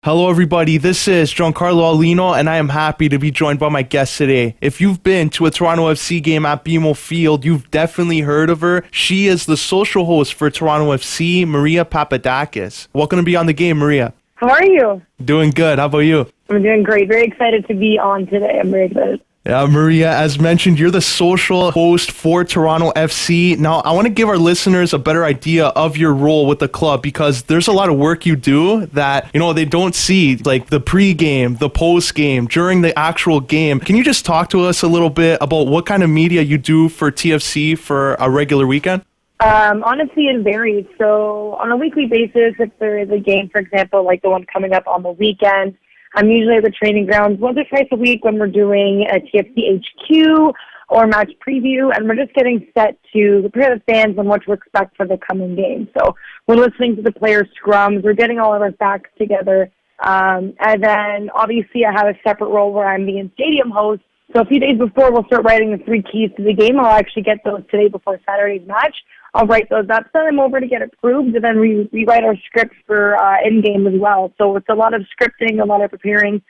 Hello, everybody. This is Giancarlo Aulino, and I am happy to be joined by my guest today. If you've been to a Toronto FC game at BMO Field, you've definitely heard of her. She is the social host for Toronto FC, Maria Papadakis. Welcome to be on the game, Maria. How are you? Doing good. How about you? I'm doing great. Very excited to be on today. I'm very excited. Maria, as mentioned, you're the social host for Toronto FC. Now, I want to give our listeners a better idea of your role with the club because there's a lot of work you do that, they don't see, like the pre-game, the post-game, during the actual game. Can you just talk to us a little bit about what kind of media you do for TFC for a regular weekend? Honestly, it varies. So on a weekly basis, if there is a game, for example, like the one coming up on the weekend, I'm usually at the training grounds once or twice a week when we're doing a TFC HQ or match preview, and we're just getting set to prepare the fans on what to expect for the coming game. So we're listening to the players' scrums, we're getting all of our facts together, and then obviously I have a separate role where I'm the in-stadium host. So a few days before, we'll start writing the 3 keys to the game. I'll actually get those today before Saturday's match. I'll write those up, send them over to get approved, and then rewrite our scripts for in-game as well. So it's a lot of scripting, a lot of preparing.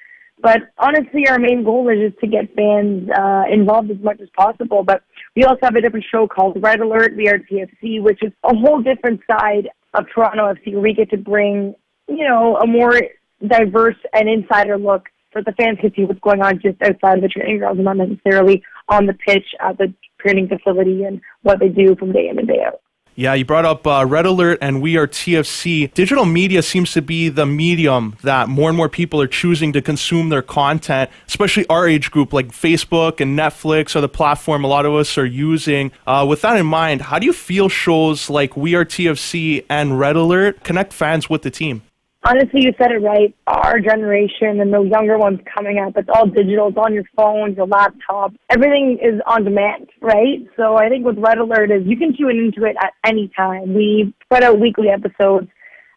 But honestly, our main goal is just to get fans involved as much as possible. But we also have a different show called Red Alert, We Are TFC, which is a whole different side of Toronto FC, where we get to bring, a more diverse and insider look so that the fans can see what's going on just outside of the training grounds and not necessarily on the pitch at the training facility and what they do from day in and day out. Yeah, you brought up Red Alert and We Are TFC. Digital media seems to be the medium that more and more people are choosing to consume their content, especially our age group, like Facebook and Netflix are the platform a lot of us are using. With that in mind, how do you feel shows like We Are TFC and Red Alert connect fans with the team? Honestly, you said it right. Our generation and the younger ones coming up, it's all digital. It's on your phone, your laptop. Everything is on demand, right? So I think with Red Alert is you can tune into it at any time. We put out weekly episodes.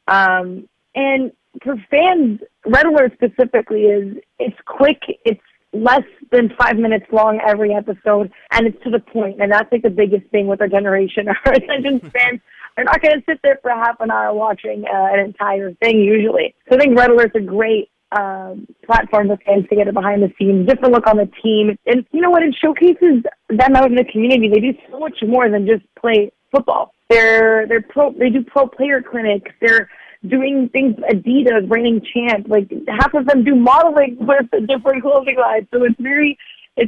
And for fans, Red Alert specifically it's quick. It's less than 5 minutes long every episode, and it's to the point. And that's like the biggest thing with our generation. Our attention spans they're not going to sit there for half an hour watching an entire thing usually. So I think Red Alert's a great platform for fans to get a behind the scenes, different look on the team. And you know what? It showcases them out in the community. They do so much more than just play football. They do pro player clinics. They're doing things, Adidas, reigning champ. Like half of them do modeling with different clothing lines. So it's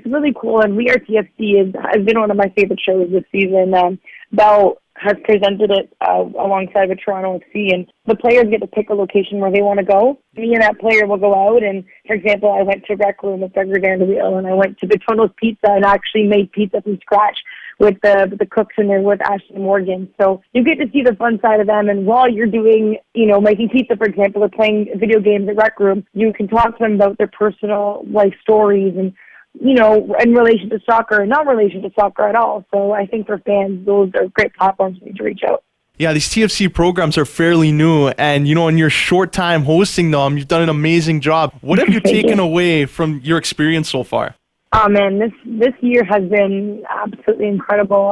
really cool. And We Are TFC has been one of my favorite shows this season. Bell has presented it alongside with Toronto FC, and the players get to pick a location where they want to go. Me and that player will go out, and for example, I went to Rec Room with Doug Vanderweel, and I went to Bitono's Pizza and actually made pizza from scratch with the cooks in there with Ashley Morgan. So you get to see the fun side of them, and while you're doing, making pizza, for example, or playing video games at Rec Room, you can talk to them about their personal life stories and in relation to soccer and not relation to soccer at all. So I think for fans, those are great platforms for you to reach out. Yeah, these TFC programs are fairly new, and in your short time hosting them, you've done an amazing job. What have you taken away from your experience so far? Oh man, this year has been absolutely incredible.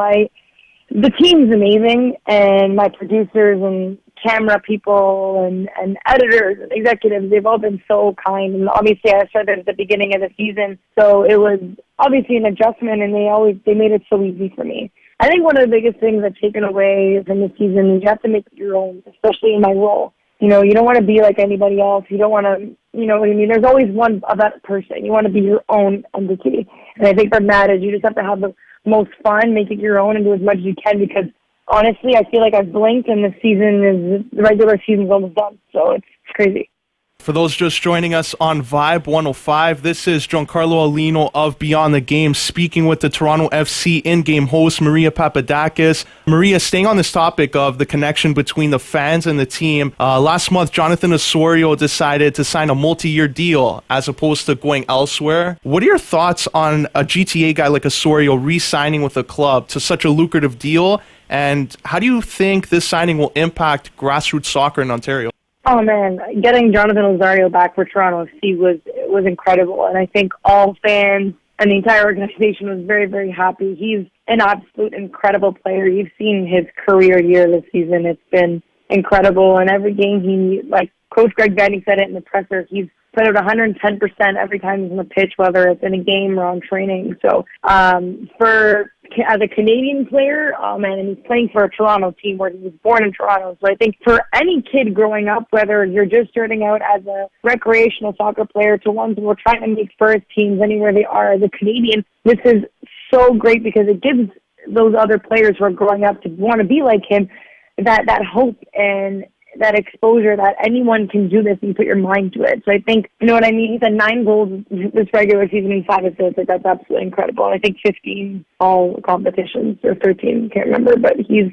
The team's amazing, and my producers and camera people and editors and executives, they've all been so kind. And obviously I started at the beginning of the season, so it was obviously an adjustment, and they made it so easy for me. I think one of the biggest things I've taken away from this season is you have to make it your own, especially in my role. You don't want to be like anybody else. You don't want to, what I mean? There's always one of that person. You want to be your own entity. And I think from that is you just have to have the most fun, make it your own, and do as much as you can, because honestly, I feel like I've blinked and the regular season's almost done. So it's crazy. For those just joining us on Vibe 105, this is Giancarlo Aulino of Beyond the Game speaking with the Toronto FC in-game host, Maria Papadakis. Maria, staying on this topic of the connection between the fans and the team, last month, Jonathan Osorio decided to sign a multi-year deal as opposed to going elsewhere. What are your thoughts on a GTA guy like Osorio re-signing with a club to such a lucrative deal? And how do you think this signing will impact grassroots soccer in Ontario? Oh man, getting Jonathan Osorio back for Toronto FC was incredible, and I think all fans and the entire organization was very, very happy. He's an absolute incredible player. You've seen his career year this season. It's been incredible. And every game like Coach Greg Vanning said it in the presser, he's put out 110% every time he's on the pitch, whether it's in a game or on training. So as a Canadian player, and he's playing for a Toronto team where he was born in Toronto. So I think for any kid growing up, whether you're just starting out as a recreational soccer player to ones who are trying to make first teams anywhere they are as a Canadian, this is so great because it gives those other players who are growing up to want to be like him that hope and that exposure that anyone can do this and put your mind to it. So I think, you know what I mean? He's had 9 goals this regular season and 5 assists. Like, that's absolutely incredible. And I think 15 all competitions, or 13, can't remember. But he's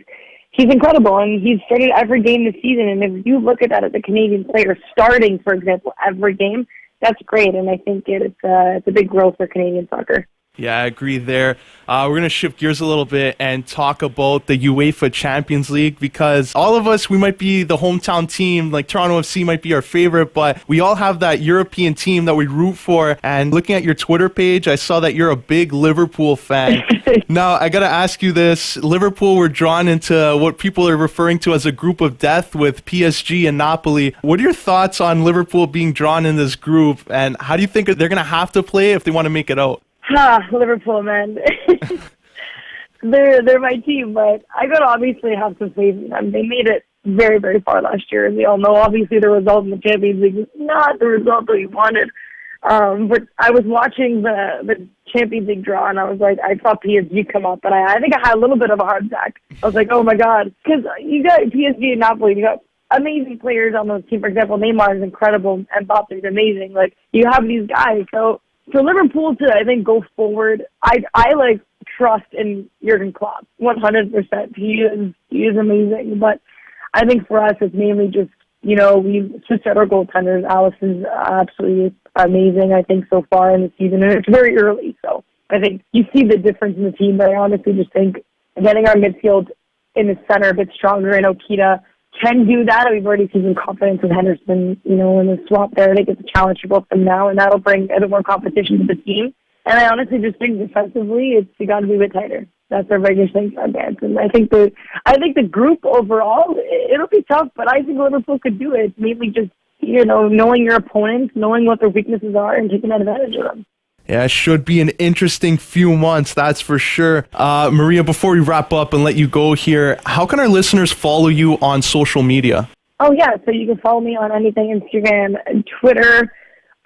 incredible, and he's started every game this season. And if you look at that as a Canadian player starting, for example, every game, that's great. And I think it's a big growth for Canadian soccer. Yeah, I agree there. We're going to shift gears a little bit and talk about the UEFA Champions League, because all of us, we might be the hometown team, like Toronto FC might be our favorite, but we all have that European team that we root for. And looking at your Twitter page, I saw that you're a big Liverpool fan. Now, I got to ask you this. Liverpool were drawn into what people are referring to as a group of death with PSG and Napoli. What are your thoughts on Liverpool being drawn in this group, and how do you think they're going to have to play if they want to make it out? Liverpool, man. They're my team, but I gotta obviously have some faith in them. They made it very, very far last year, and we all know obviously the result in the Champions League was not the result that we wanted. But I was watching the Champions League draw, and I was like, I saw PSG come up, and I think I had a little bit of a heart attack. I was like, oh my God, because you got PSG and Napoli, you got amazing players on those teams. For example, Neymar is incredible, and Mbappe is amazing. Like, you have these guys, so for Liverpool to, I think, go forward, I trust in Jurgen Klopp 100%. He is amazing, but I think for us it's mainly just, we've switched out our goaltenders. Alisson's absolutely amazing, I think, so far in the season, and it's very early, so I think you see the difference in the team. But I honestly just think getting our midfield in the center a bit stronger, and Okita can do that. We've already seen some confidence with Henderson, in the swap there. I think it's a challenge for both of them now, and that'll bring a bit more competition to the team. And I honestly just think defensively, you got to be a bit tighter. That's our biggest thing to advance. And I think the group overall, it'll be tough, but I think Liverpool could do it. Mainly just, knowing your opponents, knowing what their weaknesses are, and taking advantage of them. Yeah, it should be an interesting few months, that's for sure. Maria, before we wrap up and let you go here, how can our listeners follow you on social media? Oh, yeah, so you can follow me on anything, Instagram and Twitter.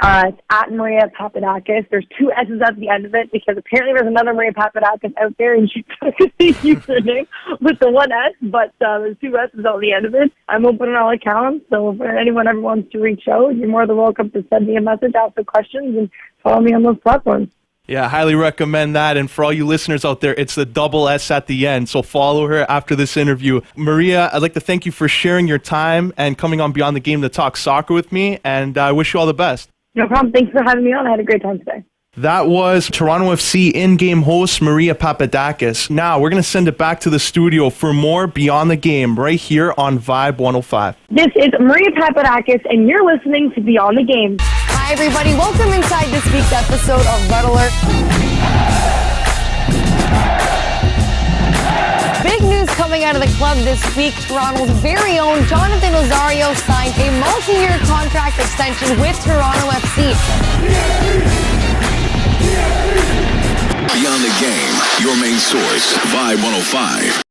It's at Maria Papadakis. There's 2 S's at the end of it, because apparently there's another Maria Papadakis out there, and she took the username with the 1 S, but there's 2 S's on the end of it. I'm open on all accounts, so if anyone ever wants to reach out, you're more than welcome to send me a message, ask the questions, and follow me on those platforms. Yeah, I highly recommend that. And for all you listeners out there, it's the double S at the end. So follow her after this interview. Maria, I'd like to thank you for sharing your time and coming on Beyond the Game to talk soccer with me. And I wish you all the best. No problem. Thanks for having me on. I had a great time today. That was Toronto FC in-game host Maria Papadakis. Now, we're going to send it back to the studio for more Beyond the Game right here on Vibe 105. This is Maria Papadakis, and you're listening to Beyond the Game. Hi, everybody. Welcome inside this week's episode of Red Alert. Big news coming out of the club this week. Toronto's very own Jonathan Osorio signed a multi-year contract extension with Toronto FC. Beyond the Game, your main source, Vibe 105.